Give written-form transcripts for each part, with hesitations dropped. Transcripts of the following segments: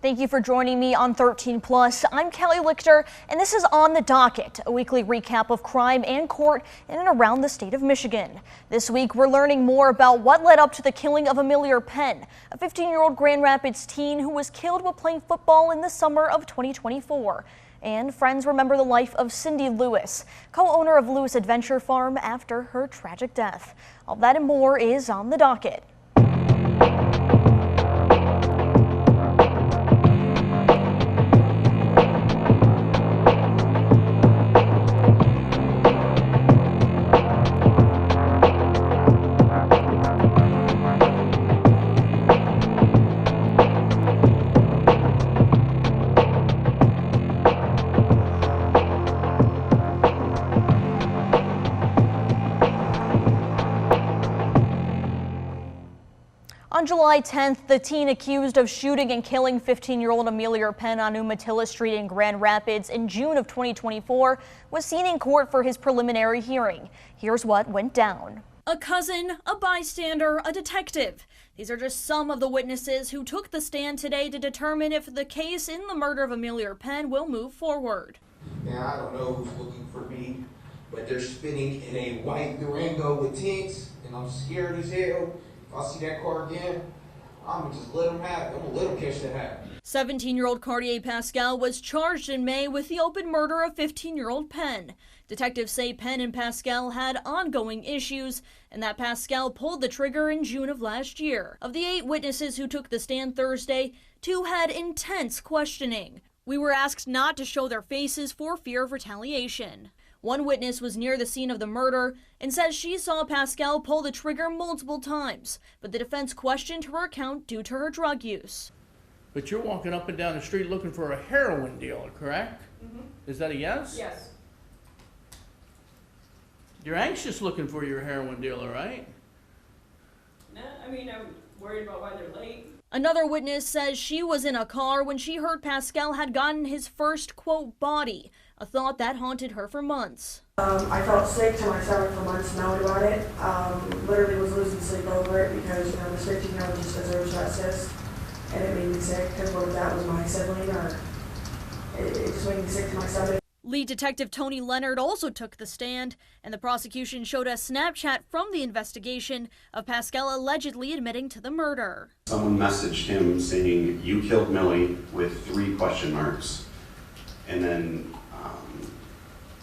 Thank you for joining me on 13 Plus. I'm Cali Lichter, and this is On the Docket, a weekly recap of crime and court in and around the state of Michigan. This week, we're learning more about what led up to the killing of Amelia Penn, a 15-year-old Grand Rapids teen who was killed while playing football in the summer of 2024. And friends remember the life of Cindy Lewis, co-owner of Lewis Adventure Farm, after her tragic death. All that and more is On the Docket. On July 10th, the teen accused of shooting and killing 15-year-old Amelia Penn on Umatilla Street in Grand Rapids in June of 2024 was seen in court for his preliminary hearing. Here's what went down. A cousin, a bystander, a detective. These are just some of the witnesses who took the stand today to determine if the case in the murder of Amelia Penn will move forward. Now, I don't know who's looking for me, but they're spinning in a white Durango with tints, and I'm scared as hell. If I see that car again, I'm gonna just let them have it. I'm gonna let them catch the hat. 17-year-old Cartier Pascal was charged in May with the open murder of 15-year-old Penn. Detectives say Penn and Pascal had ongoing issues and that Pascal pulled the trigger in June of last year. Of the 8 witnesses who took the stand Thursday, 2 had intense questioning. We were asked not to show their faces for fear of retaliation. One witness was near the scene of the murder and says she saw Pascal pull the trigger multiple times, but the defense questioned her account due to her drug use. But you're walking up and down the street looking for a heroin dealer, correct? Mm-hmm. Is that a yes? Yes. You're anxious looking for your heroin dealer, right? Nah, I mean, I'm worried about why they're late. Another witness says she was in a car when she heard Pascal had gotten his first, quote, body, a thought that haunted her for months. I felt sick to my stomach for months knowing about it. Literally was losing sleep over it because, this 15-year-old just deserves justice. And it made me sick because whether that was my sibling or it just made me sick to my stomach. Lead Detective Tony Leonard also took the stand, and the prosecution showed a Snapchat from the investigation of Pascal allegedly admitting to the murder. Someone messaged him saying, "You killed Millie," with 3 question marks. And then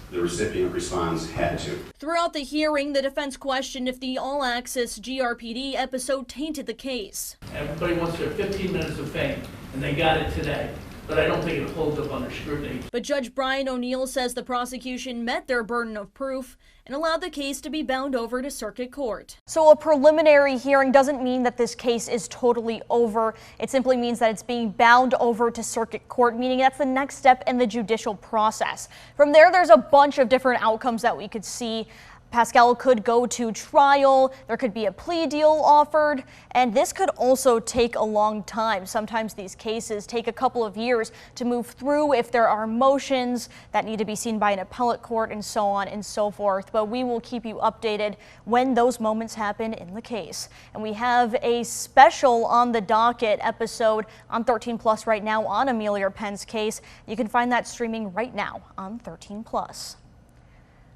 the recipient responds, "Had to." Throughout the hearing, the defense questioned if the all-access GRPD episode tainted the case. Everybody wants their 15 minutes of fame, and they got it today. But I don't think it holds up under scrutiny. But Judge Brian O'Neill says the prosecution met their burden of proof and allowed the case to be bound over to circuit court. So a preliminary hearing doesn't mean that this case is totally over. It simply means that it's being bound over to circuit court, meaning that's the next step in the judicial process. From there, there's a bunch of different outcomes that we could see. Pascal could go to trial, there could be a plea deal offered, and this could also take a long time. Sometimes these cases take a couple of years to move through if there are motions that need to be seen by an appellate court and so on and so forth. But we will keep you updated when those moments happen in the case. And we have a special On the Docket episode on 13 Plus right now on Amelia Penn's case. You can find that streaming right now on 13 Plus.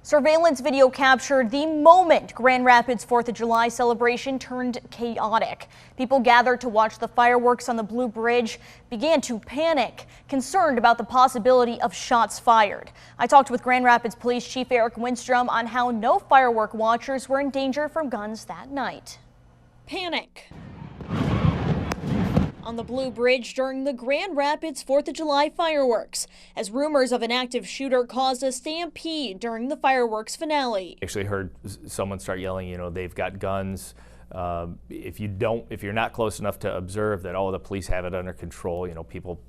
Surveillance video captured the moment Grand Rapids 4th of July celebration turned chaotic. People gathered to watch the fireworks on the Blue Bridge began to panic, concerned about the possibility of shots fired. I talked with Grand Rapids Police Chief Eric Winstrom on how no firework watchers were in danger from guns that night. Panic on the Blue Bridge during the Grand Rapids 4th of July fireworks, as rumors of an active shooter caused a stampede during the fireworks finale. Actually heard someone start yelling, they've got guns. If you're not close enough to observe that, the police have it under control, people,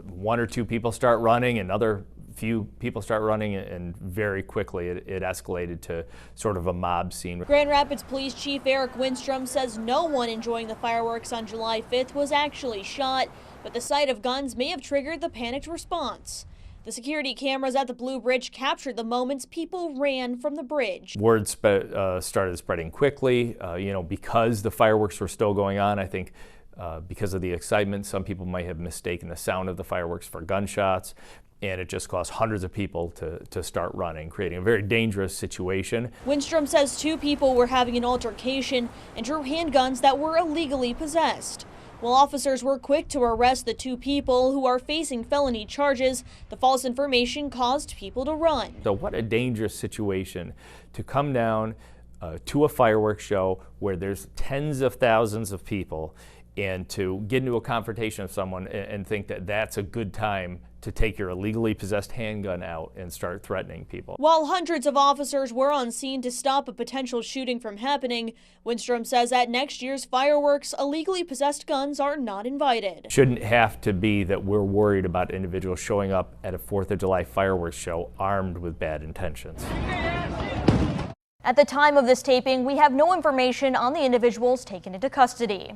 1 or 2 people start running, another few people start running, and very quickly it escalated to sort of a mob scene. Grand Rapids Police Chief Eric Winstrom says no one enjoying the fireworks on July 5th was actually shot, but the sight of guns may have triggered the panicked response. The security cameras at the Blue Bridge captured the moments people ran from the bridge. Word started spreading quickly, because the fireworks were still going on. I think Because of the excitement, some people might have mistaken the sound of the fireworks for gunshots, and it just caused hundreds of people to start running, creating a very dangerous situation. Windstrom says 2 people were having an altercation and drew handguns that were illegally possessed. While officers were quick to arrest the 2 people who are facing felony charges, the false information caused people to run. So what a dangerous situation to come down to a fireworks show where there's tens of thousands of people and to get into a confrontation with someone and think that that's a good time to take your illegally possessed handgun out and start threatening people. While hundreds of officers were on scene to stop a potential shooting from happening, Windstrom says at next year's fireworks, illegally possessed guns are not invited. Shouldn't have to be that we're worried about individuals showing up at a 4th of July fireworks show armed with bad intentions. At the time of this taping, we have no information on the individuals taken into custody.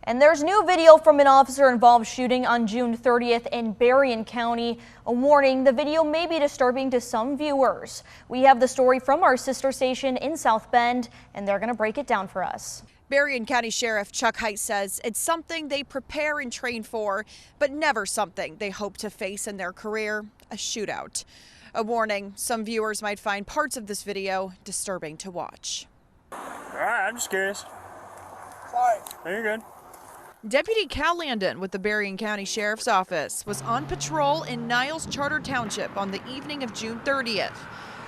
And there's new video from an officer-involved shooting on June 30th in Berrien County. A warning, the video may be disturbing to some viewers. We have the story from our sister station in South Bend, and they're going to break it down for us. Berrien County Sheriff Chuck Height says it's something they prepare and train for, but never something they hope to face in their career, a shootout. A warning, some viewers might find parts of this video disturbing to watch. All right, I'm just curious. Sorry. No, you're good. Deputy Cal Landon with the Berrien County Sheriff's Office was on patrol in Niles Charter Township on the evening of June 30th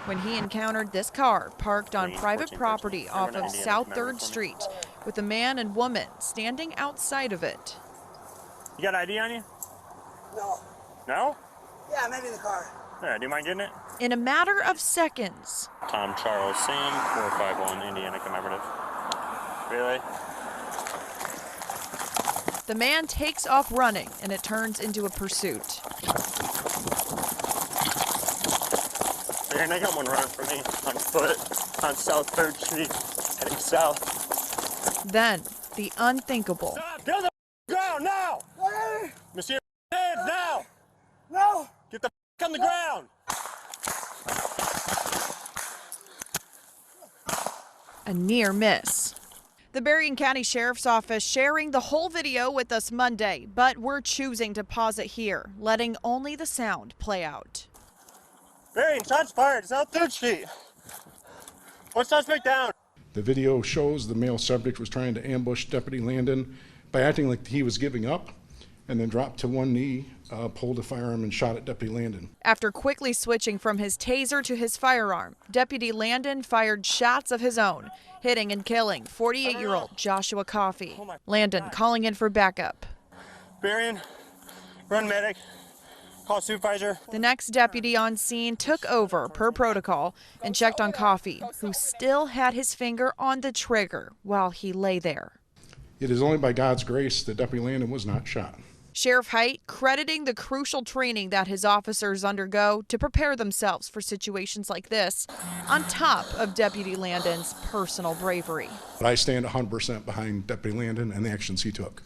when he encountered this car parked on private property off of South 3rd Street with a man and woman standing outside of it. You got ID on you? No. No? Yeah, maybe in the car. Yeah, do you mind getting it? In a matter of seconds. Tom Charles Sam, 451 Indiana Commemorative. Really? The man takes off running, and it turns into a pursuit. Man, I got one running for me on foot on South 3rd Street, heading south. Then, the unthinkable. Stop! Get on the ground now! What? Monsieur, hands now! No! Get the on the ground! A near miss. The Berrien County Sheriff's Office sharing the whole video with us Monday, but we're choosing to pause it here, letting only the sound play out. Berrien, shots fired, South 3rd Street. One suspect down. The video shows the male subject was trying to ambush Deputy Landon by acting like he was giving up, and then dropped to one knee, pulled a firearm and shot at Deputy Landon. After quickly switching from his taser to his firearm, Deputy Landon fired shots of his own, hitting and killing 48-year-old Joshua Coffey. Landon calling in for backup. Berrien, run medic, call supervisor. The next deputy on scene took over per protocol and checked on Coffey, who still had his finger on the trigger while he lay there. It is only by God's grace that Deputy Landon was not shot. Sheriff Height crediting the crucial training that his officers undergo to prepare themselves for situations like this, on top of Deputy Landon's personal bravery. But I stand 100% behind Deputy Landon and the actions he took.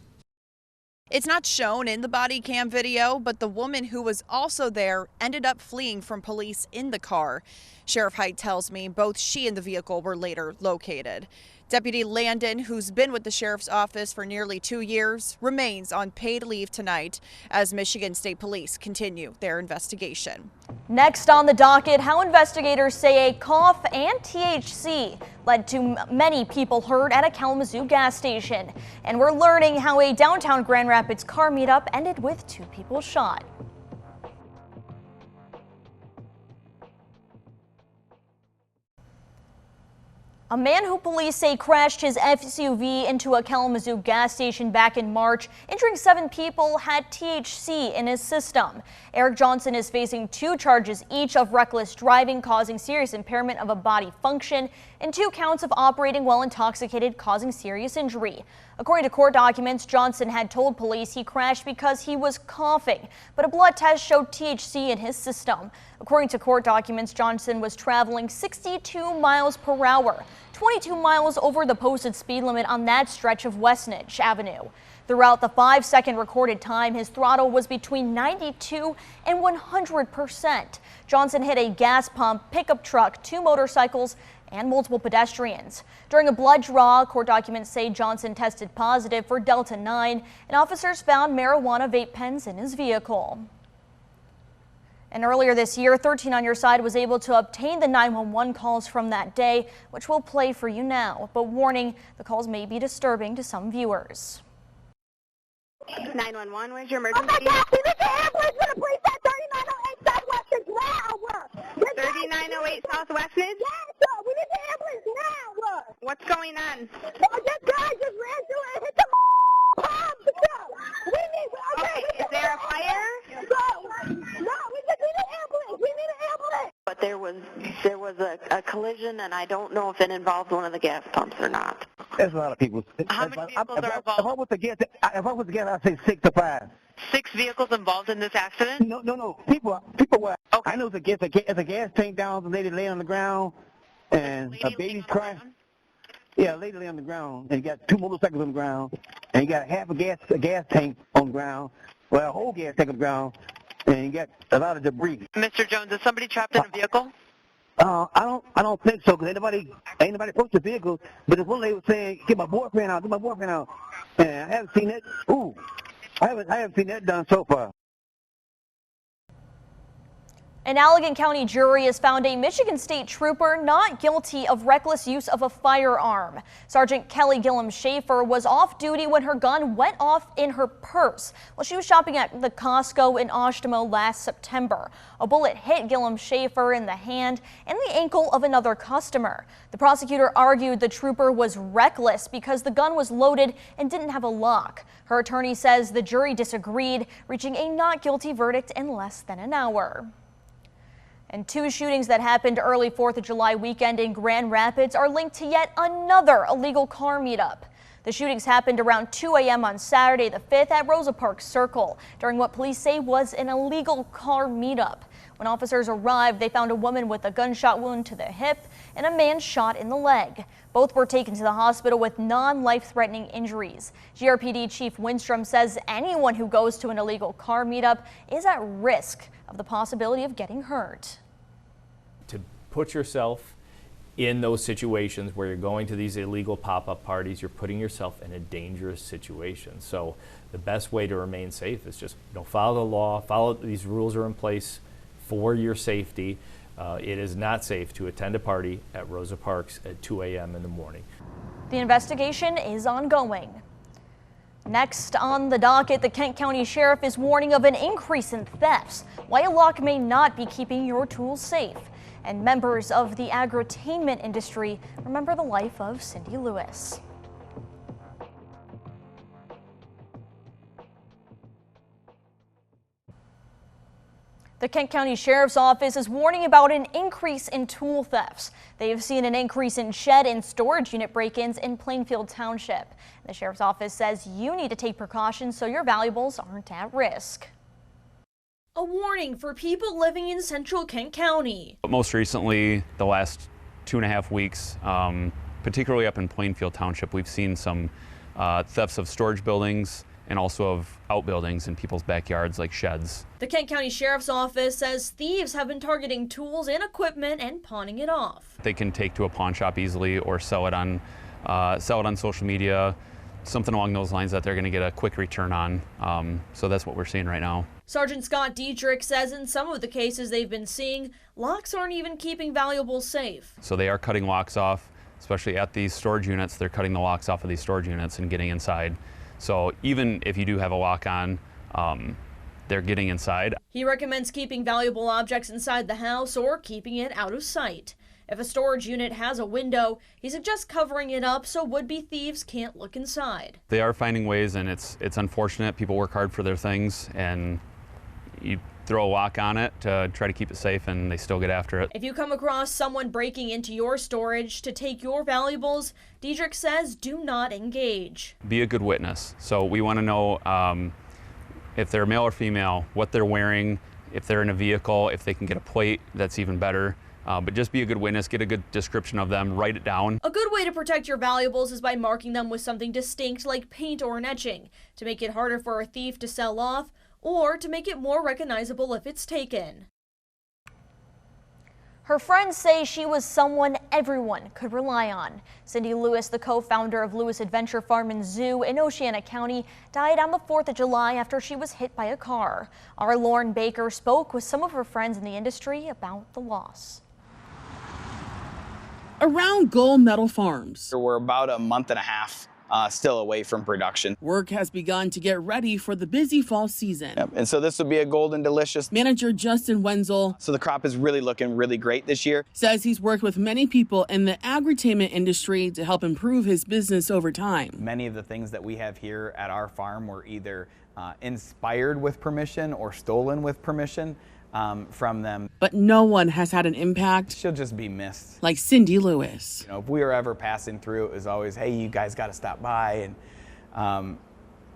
It's not shown in the body cam video, but the woman who was also there ended up fleeing from police in the car. Sheriff Height tells me both she and the vehicle were later located. Deputy Landon, who's been with the sheriff's office for nearly 2 years, remains on paid leave tonight as Michigan State Police continue their investigation. Next on the docket, how investigators say a cough and THC led to many people hurt at a Kalamazoo gas station. And we're learning how a downtown Grand Rapids car meetup ended with 2 people shot. A man who police say crashed his SUV into a Kalamazoo gas station back in March, injuring 7 people, had THC in his system. Eric Johnson is facing 2 charges each of reckless driving causing serious impairment of a body function and 2 counts of operating while intoxicated causing serious injury. According to court documents, Johnson had told police he crashed because he was coughing, but a blood test showed THC in his system. According to court documents, Johnson was traveling 62 miles per hour, 22 miles over the posted speed limit on that stretch of Westnedge Avenue. Throughout the 5-second recorded time, his throttle was between 92 and 100%. Johnson hit a gas pump, pickup truck, 2 motorcycles, and multiple pedestrians. During a blood draw, court documents say Johnson tested positive for Delta-9, and officers found marijuana vape pens in his vehicle. And earlier this year, 13 on Your Side was able to obtain the 911 calls from that day, which we'll play for you now. But warning, the calls may be disturbing to some viewers. 911, where's your emergency? Oh my God, we need the ambulance for the police at 3908 Southwestern now! 3908 Southwestern? Yes, sir, we need the ambulance now! What's going on? Oh, this guy just ran through and hit the pump! We need, okay, is there a fire? No, we just need an ambulance! We need an ambulance! But there was a collision, and I don't know if it involved one of the gas pumps or not. There's a lot of people. How many vehicles are involved? If I was to guess, I'd say 6 to 5. 6 vehicles involved in this accident? No. People were. Okay. I know it's a gas tank down, the lady laying on the ground, and a baby's crying. Yeah, a lady laying on the ground, and you got 2 motorcycles on the ground, and you got half a gas tank on the ground, well, a whole gas tank on the ground, and you got a lot of debris. Mr. Jones, is somebody trapped in a vehicle? I don't think so, because ain't nobody approached the vehicle. But this one lady was saying, "Get my boyfriend out, and I haven't seen it. I haven't seen that done so far. An Allegan County jury has found a Michigan State trooper not guilty of reckless use of a firearm. Sergeant Kelly Gillum-Schaefer was off duty when her gun went off in her purse while she was shopping at the Costco in Oshtemo last September. A bullet hit Gillum-Schaefer in the hand and the ankle of another customer. The prosecutor argued the trooper was reckless because the gun was loaded and didn't have a lock. Her attorney says the jury disagreed, reaching a not guilty verdict in less than an hour. And 2 shootings that happened early 4th of July weekend in Grand Rapids are linked to yet another illegal car meetup. The shootings happened around 2 a.m. on Saturday the 5th at Rosa Parks Circle during what police say was an illegal car meetup. When officers arrived, they found a woman with a gunshot wound to the hip and a man shot in the leg. Both were taken to the hospital with non-life-threatening injuries. GRPD Chief Winstrom says anyone who goes to an illegal car meetup is at risk of the possibility of getting hurt. To put yourself in those situations where you're going to these illegal pop-up parties, you're putting yourself in a dangerous situation. So the best way to remain safe is just follow the law, these rules are in place for your safety. It is not safe to attend a party at Rosa Parks at 2 a.m. in the morning. The investigation is ongoing. Next on the docket, the Kent County Sheriff is warning of an increase in thefts. Why a lock may not be keeping your tools safe. And members of the agritainment industry remember the life of Cindy Lewis. The Kent County Sheriff's Office is warning about an increase in tool thefts. They have seen an increase in shed and storage unit break-ins in Plainfield Township. The Sheriff's Office says you need to take precautions so your valuables aren't at risk. A warning for people living in central Kent County. Most recently, the last 2.5 weeks, particularly up in Plainfield Township, we've seen some thefts of storage buildings and also of outbuildings in people's backyards like sheds. The Kent County Sheriff's Office says thieves have been targeting tools and equipment and pawning it off. They can take to a pawn shop easily or sell it on social media, something along those lines that they're going to get a quick return on. So that's what we're seeing right now. Sergeant Scott Diedrich says in some of the cases they've been seeing, locks aren't even keeping valuables safe. So they are cutting locks off, especially at these storage units. They're cutting the locks off of these storage units and getting inside. So even if you do have a lock on, they're getting inside. He recommends keeping valuable objects inside the house or keeping it out of sight. If a storage unit has a window, he suggests covering it up so would-be thieves can't look inside. They are finding ways, and it's unfortunate. People work hard for their things, and you throw a lock on it to try to keep it safe, and they still get after it. If you come across someone breaking into your storage to take your valuables, Diedrich says do not engage. Be a good witness. So we want to know if they're male or female, what they're wearing, if they're in a vehicle, if they can get a plate, that's even better. But just be a good witness, get a good description of them, write it down. A good way to protect your valuables is by marking them with something distinct like paint or an etching to make it harder for a thief to sell off or to make it more recognizable if it's taken. Her friends say she was someone everyone could rely on. Cindy Lewis, the co-founder of Lewis Adventure Farm and Zoo in Oceana County, died on the 4th of July after she was hit by a car. Our Lauren Baker spoke with some of her friends in the industry about the loss. Around Gold Medal Farms, we're about a month and a half still away from production. Work has begun to get ready for the busy fall season. Yep. And so this will be a golden delicious. Manager Justin Wenzel, so the crop is really looking really great this year, says he's worked with many people in the agri-tainment industry to help improve his business over time. Many of the things that we have here at our farm were either inspired with permission or stolen with permission from them. But no one has had an impact. She'll just be missed. Like Cindy Lewis. You know, if we were ever passing through, it was always, hey, you guys got to stop by, and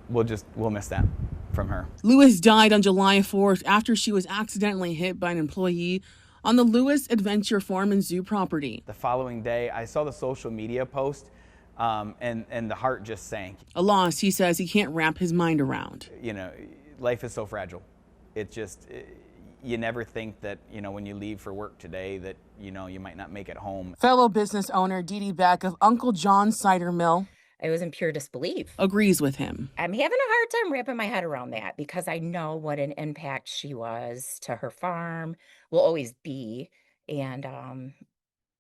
we'll miss that from her. Lewis died on July 4th after she was accidentally hit by an employee on the Lewis Adventure Farm and Zoo property. The following day, I saw the social media post, and the heart just sank. A loss he says he can't wrap his mind around. You know, life is so fragile. You never think that, you know, when you leave for work today that, you know, you might not make it home. Fellow business owner Dee Dee Beck of Uncle John's Cider Mill, I was in pure disbelief. agrees with him. I'm having a hard time wrapping my head around that because I know what an impact she was to her farm, will always be, and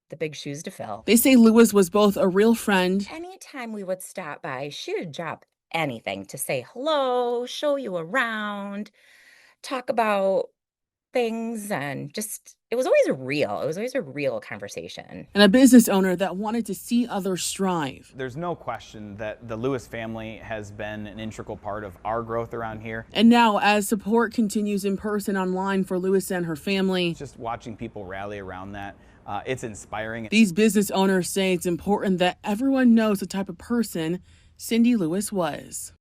the big shoes to fill. They say Lewis was both a real friend. Anytime we would stop by, she would drop anything to say hello, show you around, talk about things, and just it was always a real conversation. And a business owner that wanted to see others strive. There's no question that the Lewis family has been an integral part of our growth around here. And now, as support continues in person online for Lewis and her family, just watching people rally around that, it's inspiring. These business owners say it's important that everyone knows the type of person Cindy Lewis was.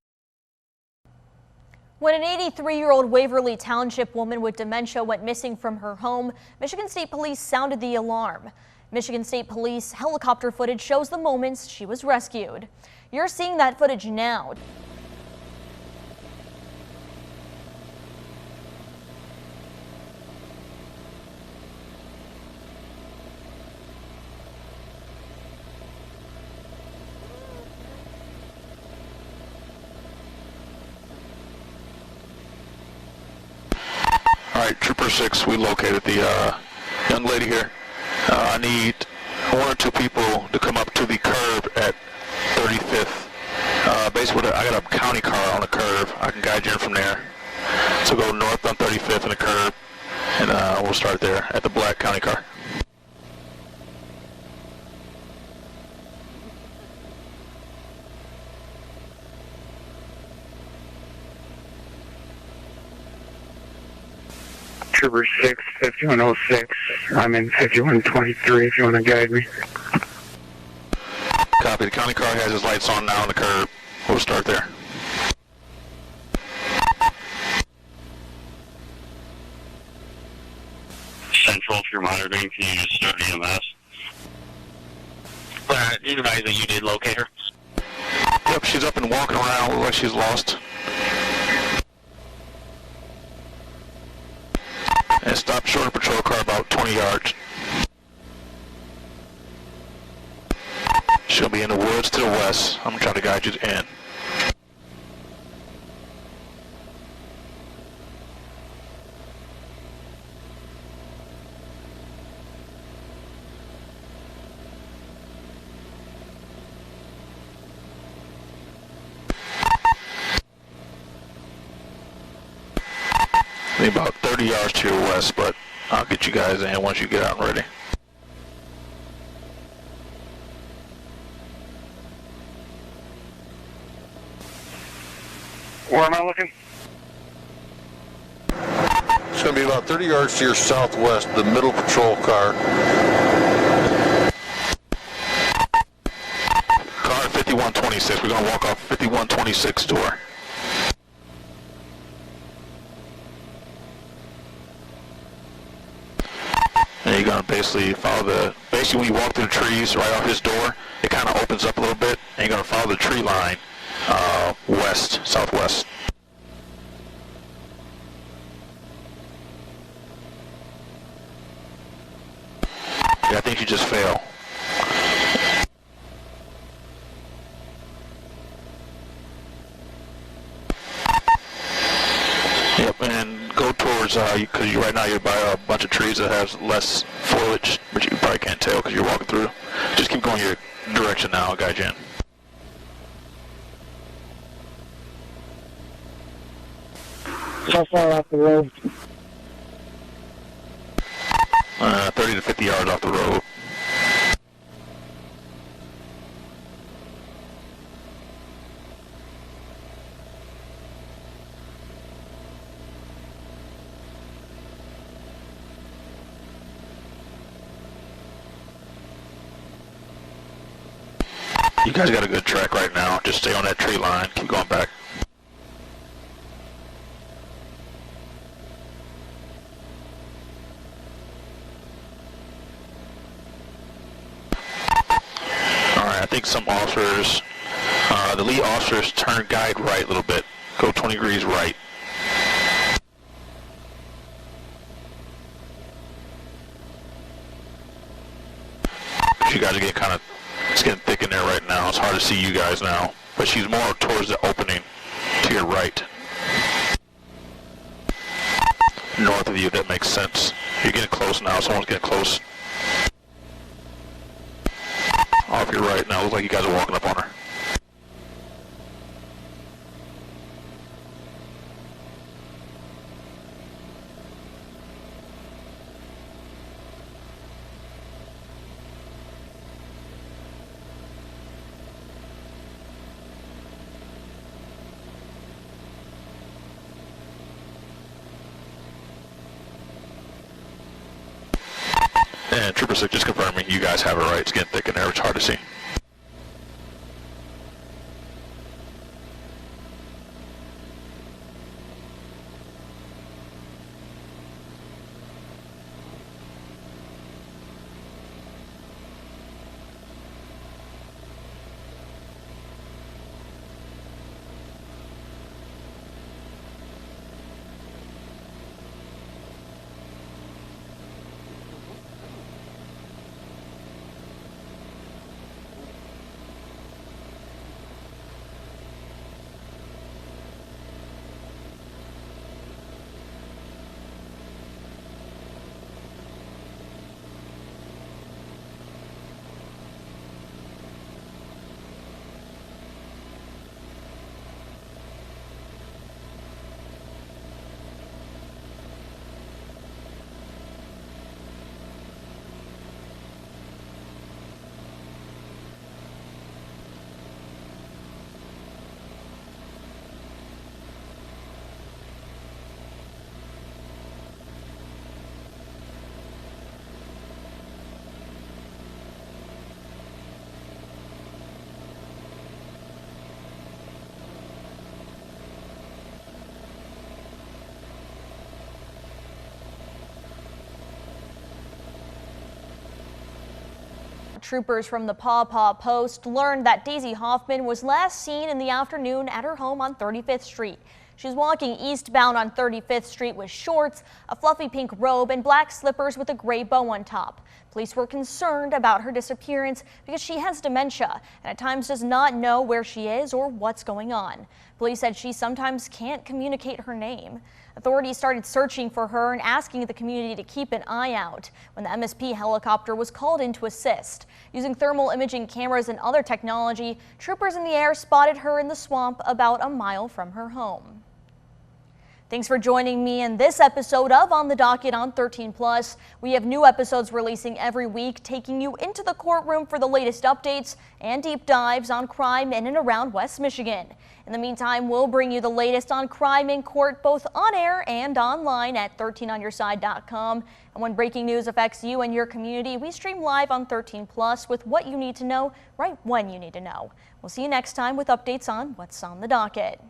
When an 83-year-old Waverly Township woman with dementia went missing from her home, Michigan State Police sounded the alarm. Michigan State Police helicopter footage shows the moments she was rescued. You're seeing that footage now. All right, Trooper 6, we located the young lady here. I need 1 or 2 people to come up to the curb at 35th. Basically, I got a county car on the curb. I can guide you in from there. So go north on 35th and the curb, and we'll start there at the black county car. Trooper 6, 5106. I'm in 5123 if you want to guide me. Copy. The county car has his lights on now on the curb. We'll start there. Central, if you're monitoring, can you just start EMS? You advise that you did locate her? Yep, she's up and walking around. Looks like she's lost. And stop short of patrol car about 20 yards. She'll be in the woods to the west. I'm trying to guide you in. Maybe about 30 yards to your west, but I'll get you guys in once you get out and ready. Where am I looking? It's going to be about 30 yards to your southwest, the middle patrol car. Car 5126. We're going to walk off 5126 door. And you're going to basically follow basically when you walk through the trees right off his door, it kind of opens up a little bit, and you're going to follow the tree line west, southwest. I think you just fail. Yep, and go towards, because right now you're by a bunch of trees that has less foliage, but you probably can't tell because you're walking through. Just keep going your direction now, I'll guide you in. How far off the road? 30 to 50 yards off the road. You guys got a good track right now. Just stay on that tree line. Keep going back. Alright, I think some officers, the lead officers turn guide right a little bit. Go 20 degrees right. You guys are getting kind of, it's getting thick in there right now. It's hard to see you guys now, but she's more towards the opening to your right. North of you, if that makes sense. You're getting close now. Someone's getting close. Off your right now. Looks like you guys are walking up on her. And Trooper 6 just confirming you guys have it right. It's getting thick in there. It's hard to see. Troopers from the Paw Paw Post learned that Daisy Hoffman was last seen in the afternoon at her home on 35th Street. She was walking eastbound on 35th Street with shorts, a fluffy pink robe, and black slippers with a gray bow on top. Police were concerned about her disappearance because she has dementia and at times does not know where she is or what's going on. Police said she sometimes can't communicate her name. Authorities started searching for her and asking the community to keep an eye out when the MSP helicopter was called in to assist. Using thermal imaging cameras and other technology, troopers in the air spotted her in the swamp about a mile from her home. Thanks for joining me in this episode of On the Docket on 13+. We have new episodes releasing every week, taking you into the courtroom for the latest updates and deep dives on crime in and around West Michigan. In the meantime, we'll bring you the latest on crime in court, both on air and online at 13onyourside.com. And when breaking news affects you and your community, we stream live on 13+ with what you need to know right when you need to know. We'll see you next time with updates on what's on the docket.